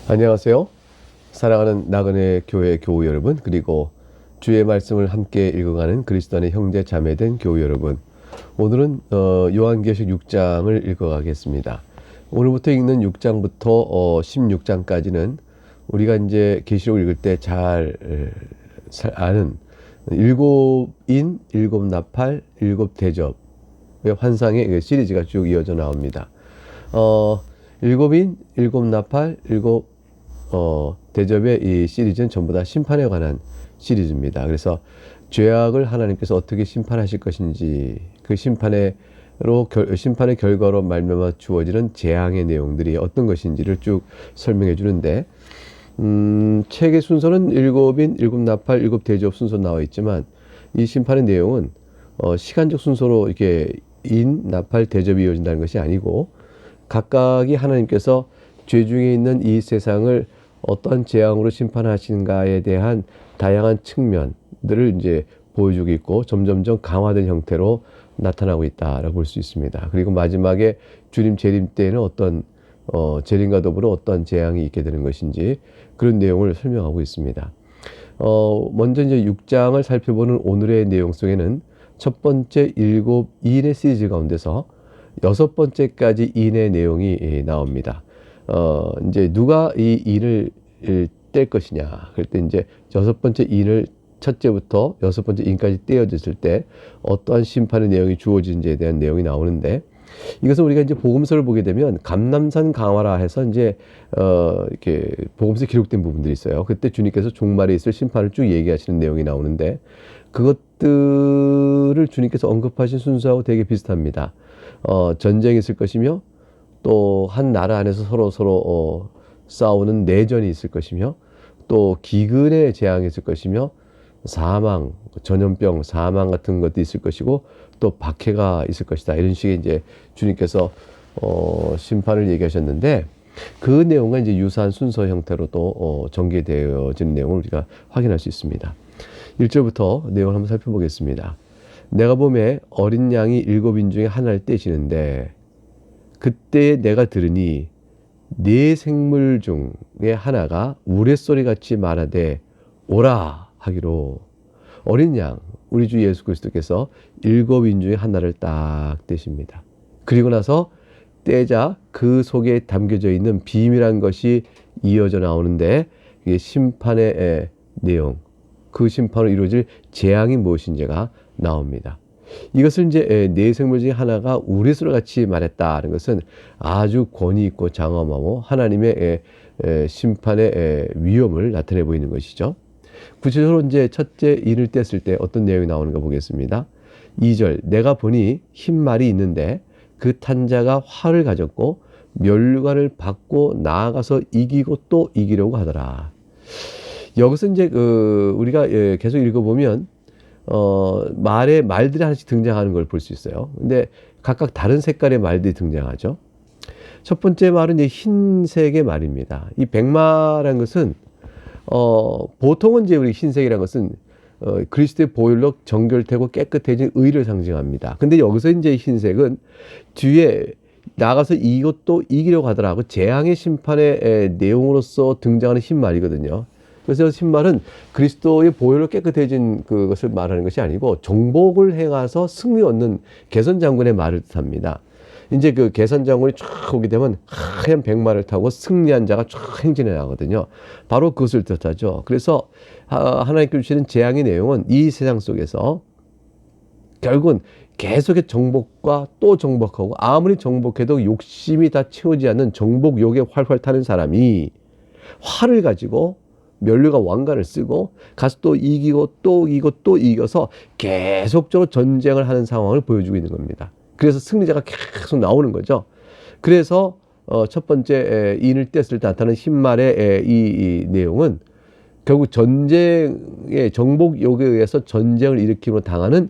안녕하세요. 사랑하는 나그네 교회 교우 여러분, 그리고 주의 말씀을 함께 읽어가는 그리스도 안의 형제 자매된 교우 여러분. 오늘은 요한계시록 6장을 읽어가겠습니다. 오늘부터 읽는 6장부터 16장까지는 우리가 이제 계시록을 읽을 때 잘 아는 일곱인, 일곱 나팔, 일곱 대접의 환상의 시리즈가 쭉 이어져 나옵니다. 일곱인, 일곱 나팔, 일곱 대접의 이 시리즈는 전부 다 심판에 관한 시리즈입니다. 그래서 죄악을 하나님께서 어떻게 심판하실 것인지, 그 심판의 결과로 말미암아 주어지는 재앙의 내용들이 어떤 것인지를 쭉 설명해 주는데, 책의 순서는 일곱인, 일곱 나팔, 일곱 대접 순서 나와 있지만, 이 심판의 내용은 시간적 순서로 이렇게 인, 나팔, 대접이 이어진다는 것이 아니고, 각각이 하나님께서 죄 중에 있는 이 세상을 어떤 재앙으로 심판하신가에 대한 다양한 측면들을 이제 보여주고 있고, 점점점 강화된 형태로 나타나고 있다라고 볼 수 있습니다. 그리고 마지막에 주님 재림 때에는 어떤 재림과 더불어 어떤 재앙이 있게 되는 것인지, 그런 내용을 설명하고 있습니다. 먼저 이제 6장을 살펴보는 오늘의 내용 속에는 첫 번째 일곱 인의 시리즈 가운데서 여섯 번째까지 인의 내용이 나옵니다. 이제 누가 이 인을 뗄 것이냐. 그럴 때 이제 여섯 번째 인을 첫째부터 여섯 번째 인까지 떼어졌을 때 어떠한 심판의 내용이 주어지는지에 대한 내용이 나오는데, 이것은 우리가 이제 복음서를 보게 되면 감람산 강화라 해서 이제 이렇게 복음서에 기록된 부분들이 있어요. 그때 주님께서 종말에 있을 심판을 쭉 얘기하시는 내용이 나오는데, 그것들을 주님께서 언급하신 순서하고 되게 비슷합니다. 전쟁이 있을 것이며, 또 한 나라 안에서 서로 싸우는 내전이 있을 것이며, 또 기근의 재앙이 있을 것이며, 사망, 전염병, 사망 같은 것도 있을 것이고, 또 박해가 있을 것이다. 이런 식의 이제 주님께서 심판을 얘기하셨는데, 그 내용과 이제 유사한 순서 형태로 또 전개되어지는 내용을 우리가 확인할 수 있습니다. 1절부터 내용을 한번 살펴보겠습니다. 내가 보매 어린 양이 일곱인 중에 하나를 떼시는데, 그때 내가 들으니 네 생물 중에 하나가 우레소리같이 말하되 오라 하기로, 어린 양, 우리 주 예수 그리스도께서 일곱인 중에 하나를 딱 떼십니다. 그리고 나서 떼자 그 속에 담겨져 있는 비밀한 것이 이어져 나오는데, 이게 심판의 내용, 그 심판으로 이루어질 재앙이 무엇인지가 나옵니다. 이것을 이제 네 생물 중에 하나가 우레소리 같이 말했다는 것은 아주 권위 있고 장엄하고 하나님의 심판의 위엄을 나타내 보이는 것이죠. 구체적으로 이제 첫째 인을 뗐을 때 어떤 내용이 나오는가 보겠습니다. 2절, 내가 보니 흰 말이 있는데 그 탄자가 활을 가졌고 면류관을 받고 나아가서 이기고 또 이기려고 하더라. 여기서 이제 우리가 계속 읽어보면 말들이 하나씩 등장하는 걸 볼 수 있어요. 근데 각각 다른 색깔의 말들이 등장하죠. 첫 번째 말은 이제 흰색의 말입니다. 이 백마라는 것은 보통은 이제 우리 흰색이라는 것은 그리스도의 보혈로 정결되고 깨끗해진 의를 상징합니다. 근데 여기서 이제 흰색은 뒤에 나가서 이기고 또 이기려고 하더라고, 재앙의 심판의 내용으로서 등장하는 흰 말이거든요. 그래서 흰말은 그리스도의 보혈로 깨끗해진 그것을 말하는 것이 아니고 정복을 행해서 승리 얻는 개선장군의 말을 뜻합니다. 이제 그 개선장군이 쫙 오게 되면 하얀 백마를 타고 승리한 자가 쫙 행진해 나거든요. 바로 그것을 뜻하죠. 그래서 하나님께서 주시는 재앙의 내용은 이 세상 속에서 결국은 계속의 정복과 또 정복하고, 아무리 정복해도 욕심이 다 채우지 않는 정복욕에 활활 타는 사람이 활을 가지고 면류가 왕관을 쓰고 가서 또 이기고 또 이기고 또 이겨서 계속적으로 전쟁을 하는 상황을 보여주고 있는 겁니다. 그래서 승리자가 계속 나오는 거죠. 그래서 첫 번째 인을 뗐을 때 나타나는 흰말의 이 내용은 결국 전쟁의 정복욕에 의해서 전쟁을 일으킴으로 당하는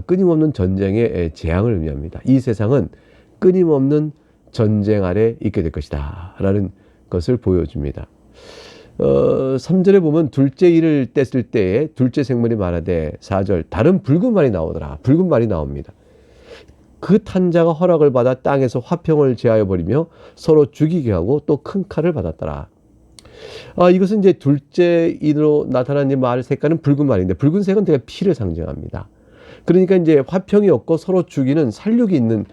끊임없는 전쟁의 재앙을 의미합니다. 이 세상은 끊임없는 전쟁 아래 있게 될 것이다 라는 것을 보여줍니다. 3절에 보면 둘째 인을 뗐을 때에 둘째 생물이 말하되, 4절, 다른 붉은 말이 나오더라. 붉은 말이 나옵니다. 그 탄자가 허락을 받아 땅에서 화평을 제하여 버리며 서로 죽이게 하고 또 큰 칼을 받았더라. 이것은 이제 둘째 인으로 나타난 이 말 색깔은 붉은 말인데 붉은색은 되게 피를 상징합니다. 그러니까 이제 화평이 없고 서로 죽이는 살육이 있는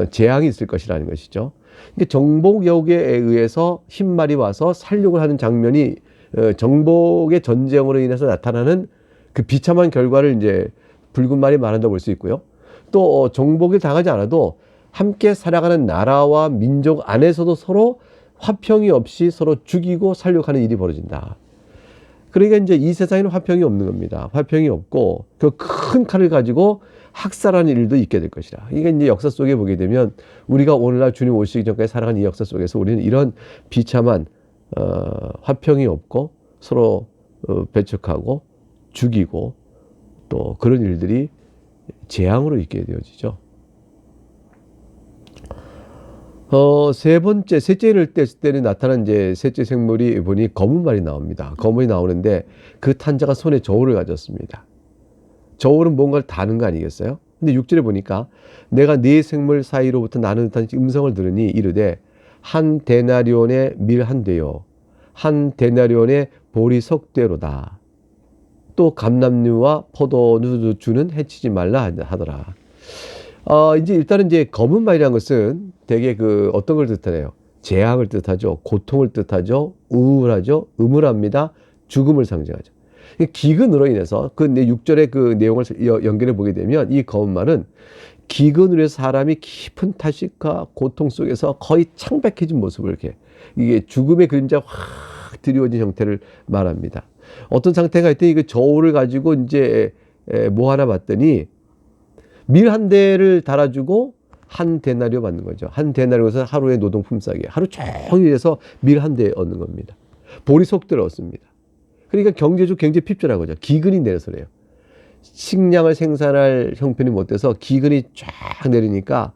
재앙이 있을 것이라는 것이죠. 그러니까 정복역에 의해서 흰 말이 와서 살육을 하는 장면이 정복의 전쟁으로 인해서 나타나는 그 비참한 결과를 이제 붉은 말이 말한다고 볼 수 있고요. 또 정복을 당하지 않아도 함께 살아가는 나라와 민족 안에서도 서로 화평이 없이 서로 죽이고 살육하는 일이 벌어진다. 그러니까 이제 이 세상에는 화평이 없는 겁니다. 화평이 없고 그 큰 칼을 가지고 학살하는 일도 있게 될 것이라. 이게 이제 역사 속에 보게 되면 우리가 오늘날 주님 오시기 전까지 살아간 이 역사 속에서 우리는 이런 비참한 화평이 없고 서로 배척하고 죽이고 또 그런 일들이 재앙으로 있게 되어지죠. 세 번째, 셋째 인을 뗐을 때는 나타난 이제 셋째 생물이 보니 검은 말이 나옵니다. 검은이 나오는데 그 탄자가 손에 저울을 가졌습니다. 저울은 뭔가를 다는 거 아니겠어요? 근데 6절에 보니까 내가 네 생물 사이로부터 나는 듯한 음성을 들으니 이르되 한 데나리온의 밀 한 대요. 한 데나리온의 보리 석 대로다. 또 감람류와 포도주 주는 해치지 말라 하더라. 이제 일단은 이제 검은 말이라는 것은 되게 어떤 걸 뜻하네요. 재앙을 뜻하죠. 고통을 뜻하죠. 우울하죠. 음울합니다. 죽음을 상징하죠. 기근으로 인해서 그 6절의 그 내용을 연결해 보게 되면 이 검은 말은 기근으로 해서 사람이 깊은 타식과 고통 속에서 거의 창백해진 모습을 이렇게 이게 죽음의 그림자 확 드리워진 형태를 말합니다. 어떤 상태가 있더니 그 저울을 가지고 이제 뭐 하나 봤더니 밀 한 대를 달아주고 한 데나리오 받는 거죠. 한 데나리오에서 하루의 노동 품삯이에요. 하루 종일 해서 밀 한 대 얻는 겁니다. 보리 속대를 얻습니다. 그러니까 경제적 굉장히 핍절한 거죠. 기근이 내려서 그래요. 식량을 생산할 형편이 못 돼서 기근이 쫙 내리니까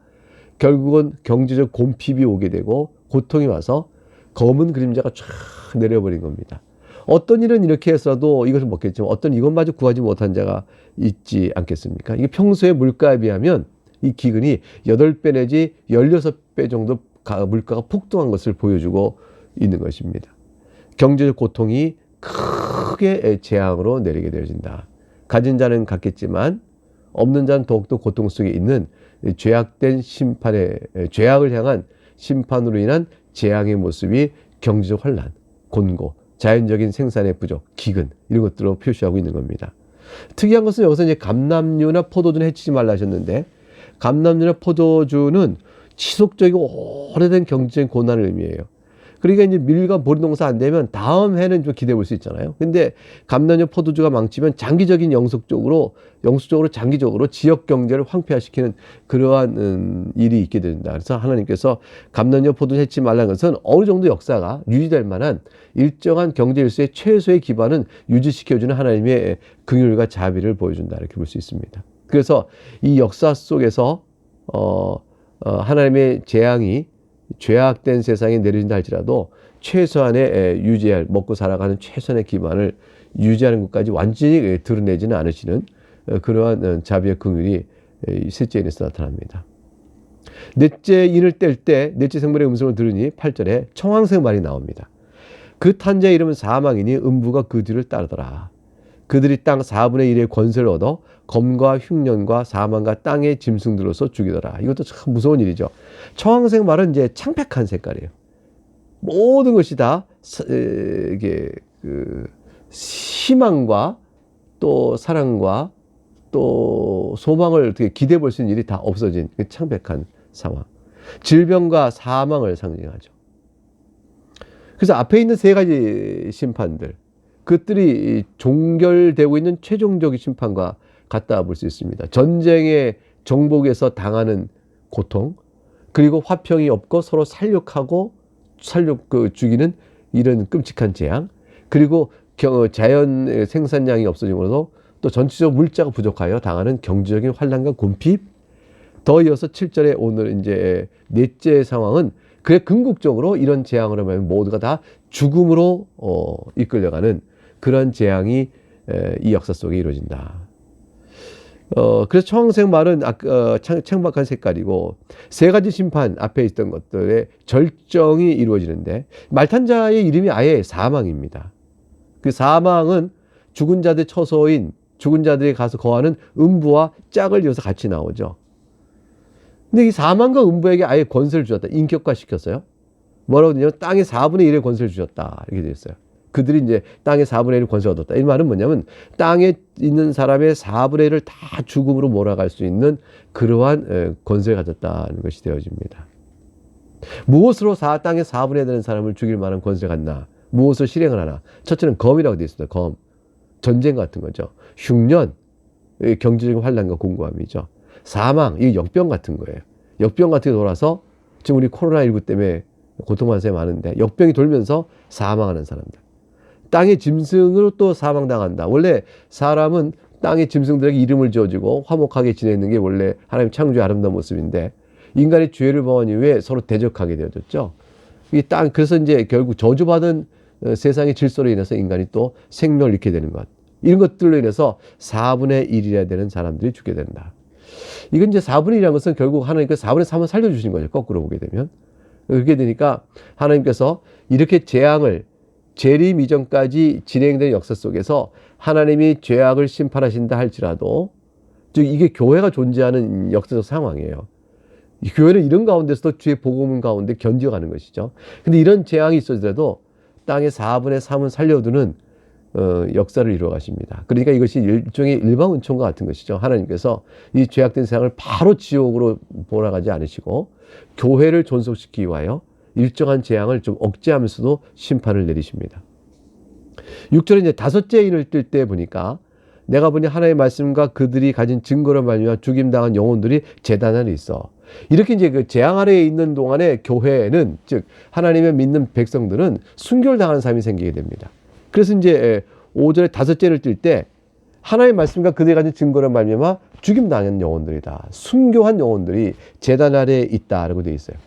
결국은 경제적 곰핍이 오게 되고 고통이 와서 검은 그림자가 쫙 내려버린 겁니다. 어떤 일은 이렇게 해서도 이것을 먹겠지만 어떤 이것마저 구하지 못한 자가 있지 않겠습니까? 이게 평소의 물가에 비하면 이 기근이 8배 내지 16배 정도 물가가 폭등한 것을 보여주고 있는 것입니다. 경제적 고통이 크게 재앙으로 내리게 되어진다. 가진 자는 갖겠지만 없는 자는 더욱더 고통 속에 있는 죄악된 심판의 죄악을 향한 심판으로 인한 재앙의 모습이 경제적 환란, 곤고, 자연적인 생산의 부족, 기근 이런 것들로 표시하고 있는 겁니다. 특이한 것은 여기서 이제 감람류나 포도주는 해치지 말라 하셨는데 감람류나 포도주는 지속적이고 오래된 경제적인 고난을 의미해요. 그러니까 이제 밀과 보리 농사 안 되면 다음 해는 좀 기대해 볼 수 있잖아요. 근데 감람류 포도주가 망치면 장기적인 영속적으로 장기적으로 지역 경제를 황폐화시키는 그러한 일이 있게 된다. 그래서 하나님께서 감람류 포도주 해치지 말라는 것은 어느 정도 역사가 유지될 만한 일정한 경제 일수의 최소의 기반은 유지시켜주는 하나님의 긍휼과 자비를 보여준다. 이렇게 볼 수 있습니다. 그래서 이 역사 속에서 하나님의 재앙이 죄악된 세상에 내려진다 할지라도 최소한의 유지할 먹고 살아가는 최소한의 기반을 유지하는 것까지 완전히 드러내지는 않으시는 그러한 자비의 긍휼이 셋째 인에서 나타납니다. 넷째 인을 뗄 때 넷째 생물의 음성을 들으니 8절에 청황색 말이 나옵니다. 그 탄자의 이름은 사망이니 음부가 그 뒤를 따르더라. 그들이 땅 4분의 1의 권세를 얻어 검과 흉년과 사망과 땅의 짐승들로서 죽이더라. 이것도 참 무서운 일이죠. 청황색 말은 이제 창백한 색깔이에요. 모든 것이 다 이게 희망과 또 사랑과 또 소망을 어떻게 기대해 볼 수 있는 일이 다 없어진 창백한 상황. 질병과 사망을 상징하죠. 그래서 앞에 있는 세 가지 심판들, 그것들이 종결되고 있는 최종적인 심판과 같다 볼 수 있습니다. 전쟁의 정복에서 당하는 고통, 그리고 화평이 없고 서로 죽이는 이런 끔찍한 재앙, 그리고 자연 생산량이 없어짐으로써 또 전체적 물자가 부족하여 당하는 경제적인 환란과 곤핍, 더 이어서 7절에 오늘 이제 넷째 상황은 그의 궁극적으로 이런 재앙을 하면 모두가 다 죽음으로 이끌려가는 그런 재앙이 이 역사 속에 이루어진다. 그래서 청색 말은 창박한 색깔이고 세 가지 심판 앞에 있던 것들의 절정이 이루어지는데 말탄 자의 이름이 아예 사망입니다. 그 사망은 죽은 자들의 처소인 죽은 자들이 가서 거하는 음부와 짝을 이어서 같이 나오죠. 근데 이 사망과 음부에게 아예 권세를 주었다. 인격화시켰어요. 뭐라고 되냐면 땅의 4분의 1의 권세를 주셨다. 이렇게 되어 있어요. 그들이 이제 땅의 4분의 1의 권세를 얻었다. 이 말은 뭐냐면 땅에 있는 사람의 4분의 1을 다 죽음으로 몰아갈 수 있는 그러한 권세를 가졌다는 것이 되어집니다. 무엇으로 땅의 4분의 1 되는 사람을 죽일 만한 권세가 갖나? 무엇을 실행을 하나? 첫째는 검이라고 되어 있습니다. 검. 전쟁 같은 거죠. 흉년, 경제적인 환란과 공고함이죠. 사망, 이 역병 같은 거예요. 역병 같은 게 돌아서 지금 우리 코로나19 때문에 고통받는 사람이 많은데 역병이 돌면서 사망하는 사람들. 땅의 짐승으로 또 사망당한다. 원래 사람은 땅의 짐승들에게 이름을 지어주고 화목하게 지내는 게 원래 하나님 창조의 아름다운 모습인데 인간이 죄를 범한 이후에 서로 대적하게 되어졌죠. 그래서 이제 결국 저주받은 세상의 질서로 인해서 인간이 또 생명을 잃게 되는 것. 이런 것들로 인해서 4분의 1이라 되는 사람들이 죽게 된다. 이건 이제 4분의 1이라는 것은 결국 하나님께서 4분의 3을 살려주신 거죠. 거꾸로 보게 되면. 그렇게 되니까 하나님께서 이렇게 재앙을 재림 이전까지 진행된 역사 속에서 하나님이 죄악을 심판하신다 할지라도 즉 이게 교회가 존재하는 역사적 상황이에요. 이 교회는 이런 가운데서도 주의 복음 가운데 견뎌가는 것이죠. 근데 이런 재앙이 있어도 땅의 4분의 3은 살려두는 역사를 이루어 가십니다. 그러니까 이것이 일종의 일반 은총과 같은 것이죠. 하나님께서 이 죄악된 세상을 바로 지옥으로 몰아가지 않으시고 교회를 존속시키기 위하여 일정한 재앙을 좀 억제하면서도 심판을 내리십니다. 6절에 이제 다섯째 인을 뜰 때 보니까 내가 보니 하나님의 말씀과 그들이 가진 증거로 말미암아 죽임당한 영혼들이 제단 안에 있어. 이렇게 이제 그 재앙 아래에 있는 동안에 교회는 즉 하나님의 믿는 백성들은 순교를 당하는 삶이 생기게 됩니다. 그래서 이제 5절에 다섯째를 뜰 때 하나님의 말씀과 그들이 가진 증거로 말미암아 죽임당한 영혼들이다. 순교한 영혼들이 제단 아래에 있다라고 되어 있어요.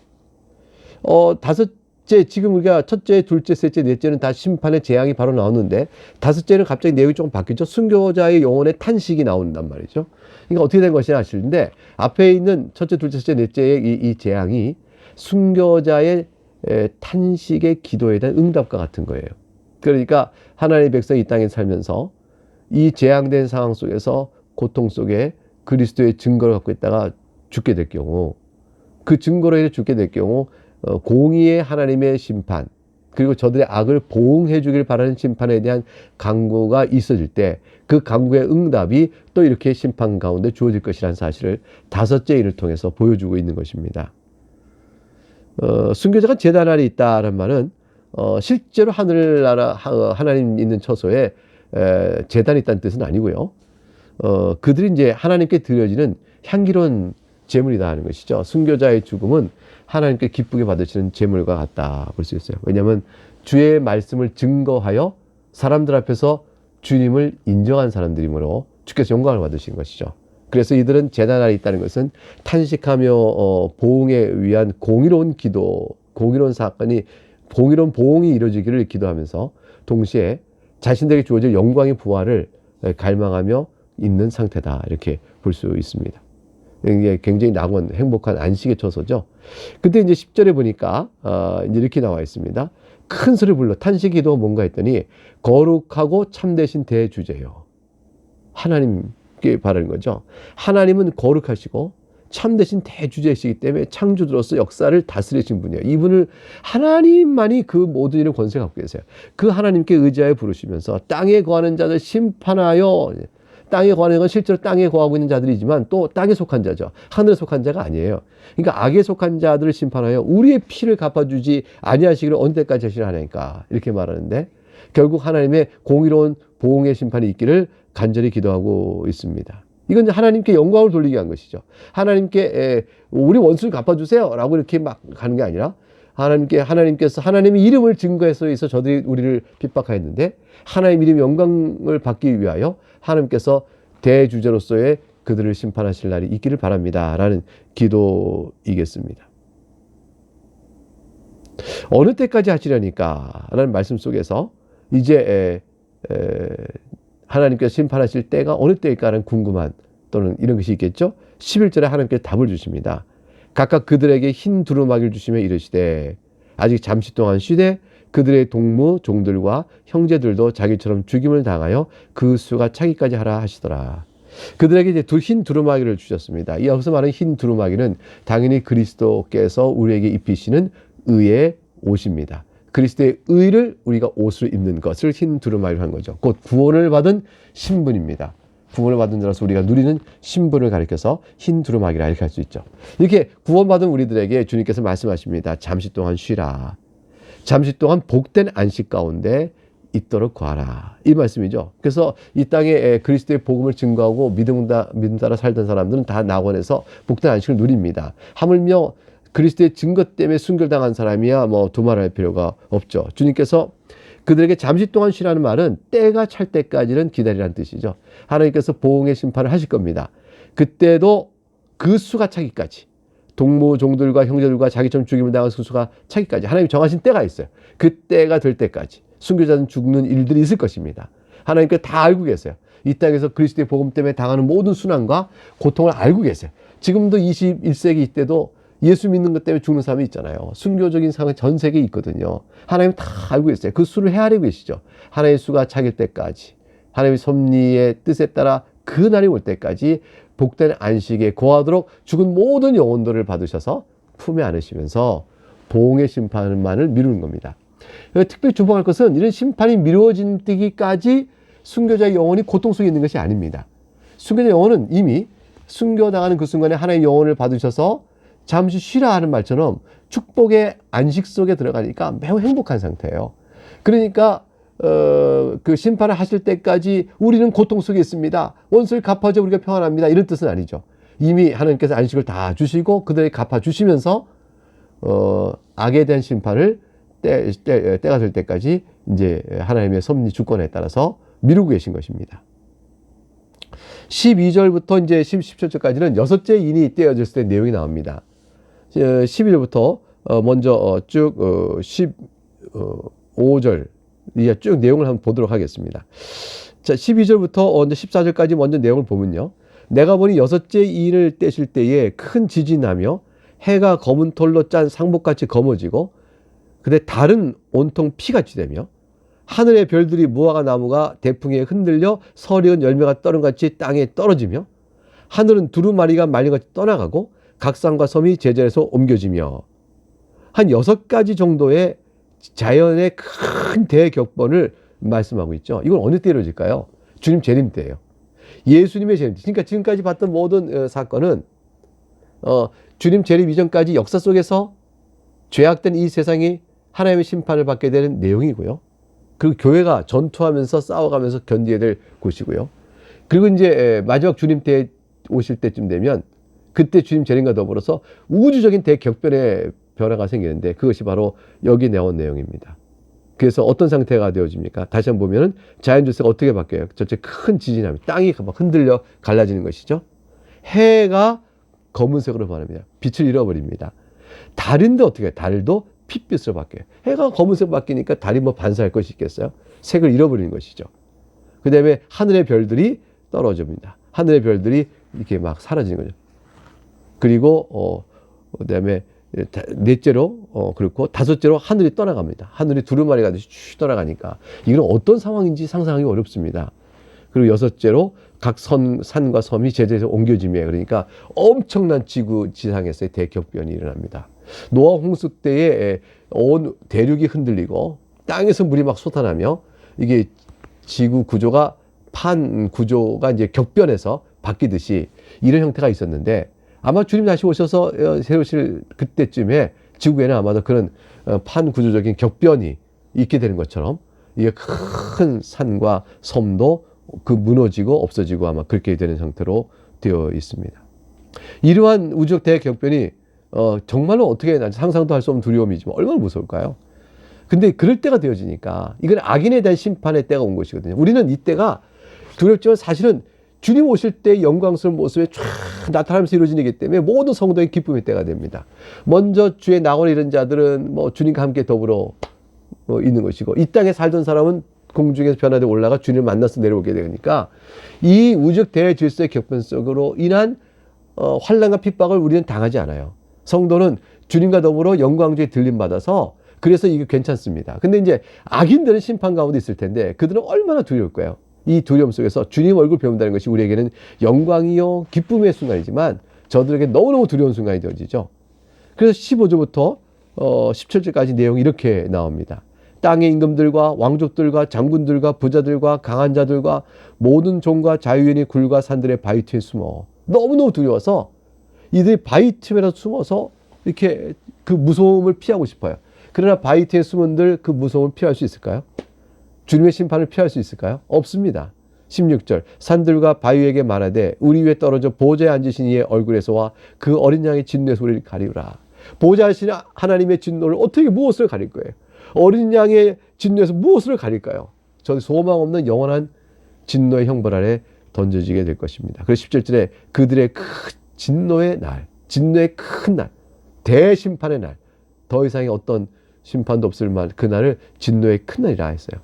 다섯째, 지금 우리가 첫째, 둘째, 셋째, 넷째는 다 심판의 재앙이 바로 나오는데 다섯째는 갑자기 내용이 조금 바뀌죠. 순교자의 영혼의 탄식이 나온단 말이죠. 그러니까 어떻게 된 것이냐 하시는데 앞에 있는 첫째, 둘째, 셋째, 넷째의 이 재앙이 순교자의 탄식의 기도에 대한 응답과 같은 거예요. 그러니까 하나님의 백성이 이 땅에 살면서 이 재앙된 상황 속에서 고통 속에 그리스도의 증거를 갖고 있다가 죽게 될 경우 그 증거로 인해 죽게 될 경우 공의의 하나님의 심판 그리고 저들의 악을 보응해 주길 바라는 심판에 대한 강구가 있어질 때 그 강구의 응답이 또 이렇게 심판 가운데 주어질 것이라는 사실을 다섯째 일을 통해서 보여주고 있는 것입니다. 순교자가 제단 아래 있다는 말은 실제로 하늘나라 하나님 있는 처소에 제단이 있다는 뜻은 아니고요. 그들이 이제 하나님께 드려지는 향기로운 제물이다 하는 것이죠. 순교자의 죽음은 하나님께 기쁘게 받으시는 제물과 같다 볼 수 있어요. 왜냐하면 주의 말씀을 증거하여 사람들 앞에서 주님을 인정한 사람들이므로 주께서 영광을 받으신 것이죠. 그래서 이들은 제단 아래 있다는 것은 탄식하며 보응에 위한 공의로운 기도, 공의로운 사건이 공의로운 보응이 이루어지기를 기도하면서 동시에 자신들에게 주어질 영광의 부활을 갈망하며 있는 상태다 이렇게 볼 수 있습니다. 이게 굉장히 낙원, 행복한 안식의 처소죠. 그때 이제 10절에 보니까 이제 이렇게 나와 있습니다. 큰 소리 불러 탄식기도 뭔가 했더니 거룩하고 참되신 대주제요. 하나님께 바라는 거죠. 하나님은 거룩하시고 참되신 대주제이시기 때문에 창조주로서 역사를 다스리신 분이에요. 이분을 하나님만이 그 모든 일을 권세 갖고 계세요. 그 하나님께 의지하여 부르시면서 땅에 거하는 자들 심판하여 땅에 거하는 건 실제로 땅에 거하고 있는 자들이지만 또 땅에 속한 자죠. 하늘에 속한 자가 아니에요. 그러니까 악에 속한 자들을 심판하여 우리의 피를 갚아주지 아니하시기를 어느 때까지 하시나니까 이렇게 말하는데 결국 하나님의 공의로운 보응의 심판이 있기를 간절히 기도하고 있습니다. 이건 하나님께 영광을 돌리게 한 것이죠. 하나님께 우리 원수를 갚아주세요 라고 이렇게 막 가는 게 아니라 하나님께서 하나님의 이름을 증거해서 저들이 우리를 핍박하였는데 하나님 이름 영광을 받기 위하여 하나님께서 대주제로서의 그들을 심판하실 날이 있기를 바랍니다 라는 기도이겠습니다. 어느 때까지 하시려니까 라는 말씀 속에서 이제 하나님께서 심판하실 때가 어느 때일까라는 궁금한 또는 이런 것이 있겠죠. 11절에 하나님께서 답을 주십니다. 각각 그들에게 흰 두루마기를 주시며 이르시되 아직 잠시 동안 쉬되 그들의 동무 종들과 형제들도 자기처럼 죽임을 당하여 그 수가 차기까지 하라 하시더라. 그들에게 이제 흰 두루마기를 주셨습니다. 여기서 말하는 흰 두루마기는 당연히 그리스도께서 우리에게 입히시는 의의 옷입니다. 그리스도의 의를 우리가 옷으로 입는 것을 흰 두루마기로 한 거죠. 곧 구원을 받은 신분입니다. 구원을 받은 자로서 우리가 누리는 신분을 가리켜서 흰 두루마기라 이렇게 할 수 있죠. 이렇게 구원받은 우리들에게 주님께서 말씀하십니다. 잠시 동안 쉬라. 잠시 동안 복된 안식 가운데 있도록 구하라. 이 말씀이죠. 그래서 이 땅에 그리스도의 복음을 증거하고 믿음 따라 살던 사람들은 다 낙원에서 복된 안식을 누립니다. 하물며 그리스도의 증거 때문에 순교당한 사람이야 뭐 두말할 필요가 없죠. 주님께서 그들에게 잠시 동안 쉬라는 말은 때가 찰 때까지는 기다리라는 뜻이죠. 하나님께서 보응의 심판을 하실 겁니다. 그때도 그 수가 차기까지, 동무 종들과 형제들과 자기처럼 죽임을 당한 그 수가 차기까지 하나님이 정하신 때가 있어요. 그 때가 될 때까지 순교자는 죽는 일들이 있을 것입니다. 하나님께서 다 알고 계세요. 이 땅에서 그리스도의 복음 때문에 당하는 모든 순환과 고통을 알고 계세요. 지금도 21세기 이때도 예수 믿는 것 때문에 죽는 사람이 있잖아요. 순교적인 상황이 전 세계에 있거든요. 하나님 다 알고 계세요. 그 수를 헤아리고 계시죠. 하나님의 수가 차길 때까지, 하나님의 섭리의 뜻에 따라 그 날이 올 때까지 복된 안식에 거하도록 죽은 모든 영혼들을 받으셔서 품에 안으시면서 보응의 심판만을 미루는 겁니다. 특별히 주목할 것은 이런 심판이 미루어진 때기까지 순교자의 영혼이 고통 속에 있는 것이 아닙니다. 순교자의 영혼은 이미 순교당하는 그 순간에 하나님의 영혼을 받으셔서 잠시 쉬라 하는 말처럼 축복의 안식 속에 들어가니까 매우 행복한 상태예요. 그러니까 그 심판을 하실 때까지 우리는 고통 속에 있습니다. 원수를 갚아줘 우리가 평안합니다. 이런 뜻은 아니죠. 이미 하나님께서 안식을 다 주시고 그들에게 갚아주시면서 악에 대한 심판을 때가 될 때까지 이제 하나님의 섭리 주권에 따라서 미루고 계신 것입니다. 12절부터 이제 17절까지는 여섯째 인이 떼어졌을 때 내용이 나옵니다. 11절부터 먼저 쭉 15절 이제 쭉 내용을 한번 보도록 하겠습니다. 자, 12절부터 이제 14절까지 먼저 내용을 보면요. 내가 보니 여섯째 인을 떼실 때에 큰 지진이 나며 해가 검은 털로 짠 상복같이 검어지고 근데 달은 온통 피같이 되며 하늘의 별들이 무화과 나무가 대풍에 흔들려 서리은 열매가 떨음같이 땅에 떨어지며 하늘은 두루마리가 말린같이 떠나가고 각 산과 섬이 제자리에서 옮겨지며 한 6가지 정도의 자연의 큰 대격번을 말씀하고 있죠. 이건 어느 때 이루어질까요? 주님 재림 때예요. 예수님의 재림 때. 그러니까 지금까지 봤던 모든 사건은 주님 재림 이전까지 역사 속에서 죄악된 이 세상이 하나님의 심판을 받게 되는 내용이고요. 그리고 교회가 전투하면서 싸워가면서 견디어야 될 곳이고요. 그리고 이제 마지막 주님 때 오실 때쯤 되면 그때 주님 재림과 더불어서 우주적인 대격변의 변화가 생기는데 그것이 바로 여기 나온 내용입니다. 그래서 어떤 상태가 되어집니까? 다시 한번 보면은 자연 질서가 어떻게 바뀌어요? 전체 큰 지진이 납니다. 땅이 막 흔들려 갈라지는 것이죠. 해가 검은색으로 변합니다. 빛을 잃어버립니다. 달인데 어떻게 해요? 달도 핏빛으로 바뀌어요. 해가 검은색으로 바뀌니까 달이 뭐 반사할 것이 있겠어요? 색을 잃어버리는 것이죠. 그 다음에 하늘의 별들이 떨어집니다. 하늘의 별들이 이렇게 막 사라지는 거죠. 그리고 그 다음에 넷째로 그렇고 다섯째로 하늘이 떠나갑니다. 하늘이 두루마리 가듯이 쭉 떠나가니까 이건 어떤 상황인지 상상하기 어렵습니다. 그리고 여섯째로 각 산과 섬이 제자리에서 옮겨지며 그러니까 엄청난 지구 지상에서의 대격변이 일어납니다. 노아 홍수 때에 온 대륙이 흔들리고 땅에서 물이 막 솟아나며 이게 지구 구조가 판 구조가 이제 격변해서 바뀌듯이 이런 형태가 있었는데 아마 주님 다시 오셔서 세우실 그때쯤에 지구에는 아마도 그런 판 구조적인 격변이 있게 되는 것처럼 이게 큰 산과 섬도 그 무너지고 없어지고 아마 그렇게 되는 상태로 되어 있습니다. 이러한 우주적 대격변이 정말로 어떻게 상상도 할 수 없는 두려움이지만 얼마나 무서울까요? 근데 그럴 때가 되어지니까 이건 악인에 대한 심판의 때가 온 것이거든요. 우리는 이 때가 두렵지만 사실은 주님 오실 때 영광스러운 모습에 쫙 나타나면서 이루어지는 이기 때문에 모든 성도의 기쁨의 때가 됩니다. 먼저 주의 낙원에 이른 자들은 뭐 주님과 함께 더불어 있는 것이고 이 땅에 살던 사람은 공중에서 변화돼 올라가 주님을 만나서 내려오게 되니까 이 우주적 대질서의 격변 속으로 인한 환난과 핍박을 우리는 당하지 않아요. 성도는 주님과 더불어 영광주에 들림받아서 그래서 이게 괜찮습니다. 근데 이제 악인들은 심판 가운데 있을 텐데 그들은 얼마나 두려울 거예요. 이 두려움 속에서 주님 얼굴 배운다는 것이 우리에게는 영광이요 기쁨의 순간이지만 저들에게 너무너무 두려운 순간이 되어지죠. 그래서 15절부터 17절까지 내용이 이렇게 나옵니다. 땅의 임금들과 왕족들과 장군들과 부자들과 강한 자들과 모든 종과 자유인이 굴과 산들의 바위 틈에 숨어 너무너무 두려워서 이들이 바위 틈에라도 숨어서 이렇게 그 무서움을 피하고 싶어요. 그러나 바위 틈에 숨은들 그 무서움을 피할 수 있을까요? 주님의 심판을 피할 수 있을까요? 없습니다. 16절 산들과 바위에게 말하되 우리 위에 떨어져 보좌에 앉으신 이의 얼굴에서와 그 어린 양의 진노의 소리를 가리우라. 보좌하신 하나님의 진노를 어떻게 무엇을 가릴 거예요? 어린 양의 진노에서 무엇을 가릴까요? 저 소망 없는 영원한 진노의 형벌 아래 던져지게 될 것입니다. 그래서 17절에 그들의 큰 진노의 날, 진노의 큰 날, 대심판의 날, 더 이상의 어떤 심판도 없을 만 그날을 진노의 큰 날이라 했어요.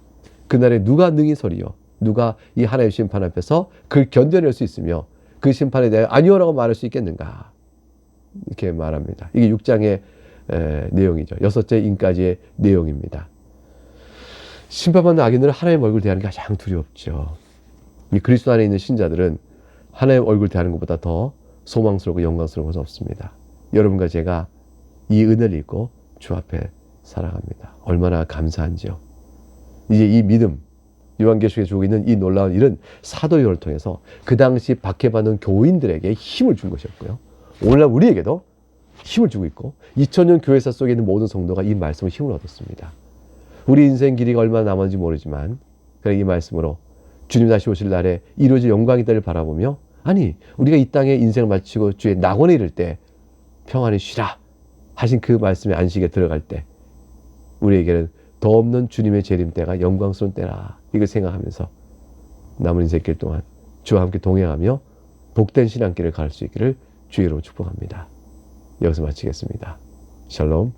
그날에 누가 능히 서리요? 누가 이 하나님의 심판 앞에서 그를 견뎌낼 수 있으며 그 심판에 대해 아니오라고 말할 수 있겠는가? 이렇게 말합니다. 이게 6장의 내용이죠. 6째 인까지의 내용입니다. 심판받는 악인들은 하나님 얼굴 대하는 게 가장 두렵죠. 이 그리스도 안에 있는 신자들은 하나님 얼굴 대하는 것보다 더 소망스럽고 영광스러운 것은 없습니다. 여러분과 제가 이 은혜를 입고 주 앞에 살아갑니다. 얼마나 감사한지요. 이제 이 믿음, 요한계시록에 주고 있는 이 놀라운 일은 사도 요한을 통해서 그 당시 박해받는 교인들에게 힘을 준 것이었고요. 오늘날 우리에게도 힘을 주고 있고 2000년 교회사 속에 있는 모든 성도가 이 말씀을 힘을 얻었습니다. 우리 인생 길이가 얼마나 남았는지 모르지만 그래 이 말씀으로 주님 다시 오실 날에 이루어질 영광이다를 바라보며 아니 우리가 이 땅에 인생을 마치고 주의 낙원에 이를 때 평안히 쉬라 하신 그 말씀의 안식에 들어갈 때 우리에게는 더 없는 주님의 재림 때가 영광스러운 때라 이걸 생각하면서 남은 인생길 동안 주와 함께 동행하며 복된 신앙길을 갈 수 있기를 주의 이름으로 축복합니다. 여기서 마치겠습니다. 샬롬.